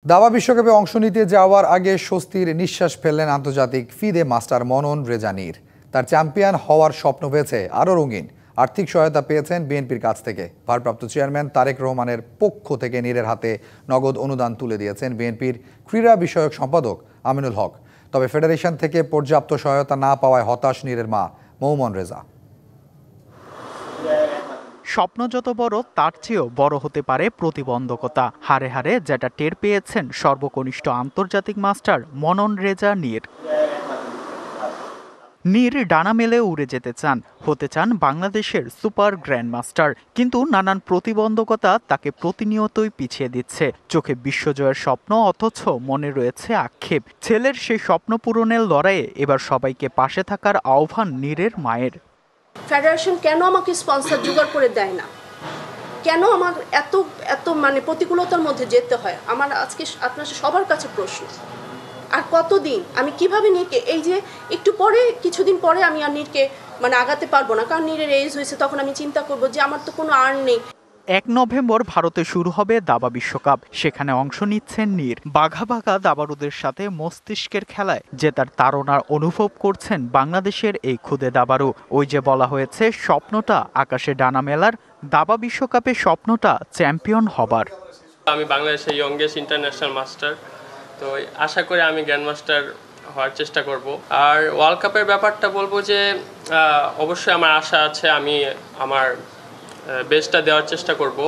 দাবা বিশ্বকাপে অংশ নিতে যাওয়ার আগে স্বস্তির নিঃশ্বাস ফেললেন আন্তর্জাতিক ফিদে মাস্টার মনন রেজানির। তার চ্যাম্পিয়ন হওয়ার স্বপ্ন পেয়েছে আরও রঙিন। আর্থিক সহায়তা পেয়েছেন বিএনপির কাছ থেকে। ভারপ্রাপ্ত চেয়ারম্যান তারেক রহমানের পক্ষ থেকে নীরের হাতে নগদ অনুদান তুলে দিয়েছেন বিএনপির ক্রীড়া বিষয়ক সম্পাদক আমিনুল হক। তবে ফেডারেশন থেকে পর্যাপ্ত সহায়তা না পাওয়ায় হতাশ নীরের মা মৌমন রেজা। স্বপ্ন যত বড় তার চেয়েও বড় হতে পারে প্রতিবন্ধকতা। হারে হারে যেটা টের পেয়েছেন সর্বকনিষ্ঠ আন্তর্জাতিক মাস্টার মনন রেজা নীর। নীর ডানা মেলে উড়ে যেতে চান, হতে চান বাংলাদেশের সুপার গ্র্যান্ড মাস্টার, কিন্তু নানান প্রতিবন্ধকতা তাকে প্রতিনিয়তই পিছিয়ে দিচ্ছে। চোখে বিশ্বজয়ের স্বপ্ন, অথচ মনে রয়েছে আক্ষেপ। ছেলের সেই স্বপ্ন পূরণের লড়াইয়ে এবার সবাইকে পাশে থাকার আহ্বান নীরের মায়ের। ফেডারেশন কেন আমাকে স্পন্সর জোগাড় করে দেয় না? কেন আমার এত এত প্রতিকূলতার মধ্যে যেতে হয়? আমার আজকে আপনার সবার কাছে প্রশ্ন। আর কতদিন আমি কিভাবে নীরকে, এই যে একটু পরে কিছুদিন পরে আমি আর নীরকে আগাতে পারবো না, কারণ নীরের এজ হয়েছে, তখন আমি চিন্তা করবো যে আমার তো কোনো আর্ন নেই। 1 নভেম্বর ভারতে শুরু হবে দাবা বিশ্বকাপ। সেখানে অংশ নিচ্ছেন নীর। বাঘা বাঘা দাবাড়ুদের সাথে মস্তিষ্কের খেলায় জেতার তাড়নার অনুভব করছেন বাংলাদেশের এই খুদে দাবাড়ু। ওই যে বলা হয়েছে, স্বপ্নটা আকাশে ডানা মেলার, দাবা বিশ্বকাপে স্বপ্নটা চ্যাম্পিয়ন হবার। আমি বাংলাদেশের ইয়ংগেস্ট ইন্টারন্যাশনাল মাস্টার, তো আশা করি আমি গ্র্যান্ড মাস্টার হওয়ার চেষ্টা করব। আর ওয়ার্ল্ড কাপের ব্যাপারটা বলবো যে অবশ্যই আমার আশা আছে, আমি আমার বেস্টটা দেওয়ার চেষ্টা করব।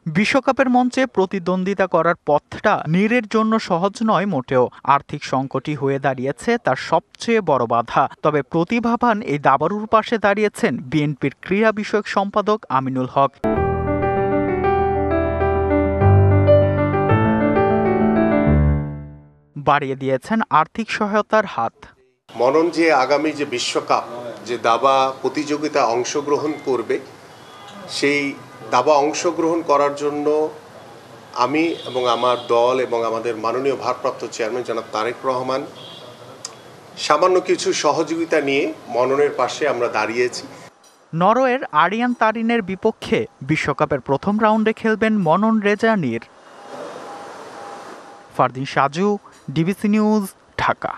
বিশ্বকাপের মঞ্চে প্রতিদ্বন্দ্বিতা করার পথটা নীরের জন্য সহজ নয় মোটেও। আর্থিক সংকটই হয়ে দাঁড়িয়েছে তার সবচেয়ে বড় বাধা। তবে প্রতিভাবান এই দাবাড়ুর পাশে দাঁড়িয়েছেন বিএনপির ক্রীড়া বিষয়ক সম্পাদক আমিনুল হক। বাড়িয়ে দিয়েছেন আর্থিক সহায়তার হাত। মনন যে আগামী যে বিশ্বকাপ, যে দাবা প্রতিযোগিতা অংশগ্রহণ করবে, সেই দাবা অংশগ্রহণ করার জন্য আমি এবং আমার দল এবং আমাদের মাননীয় ভারপ্রাপ্ত চেয়ারম্যান জনাব তারেক রহমান সামান্য কিছু সহযোগিতা নিয়ে মননের পাশে আমরা দাঁড়িয়েছি। নরওয়ের আরিয়ান তারিনের বিপক্ষে বিশ্বকাপের প্রথম রাউন্ডে খেলবেন মনন রেজা নীর। Fardin Saju, DBC news, Dhaka.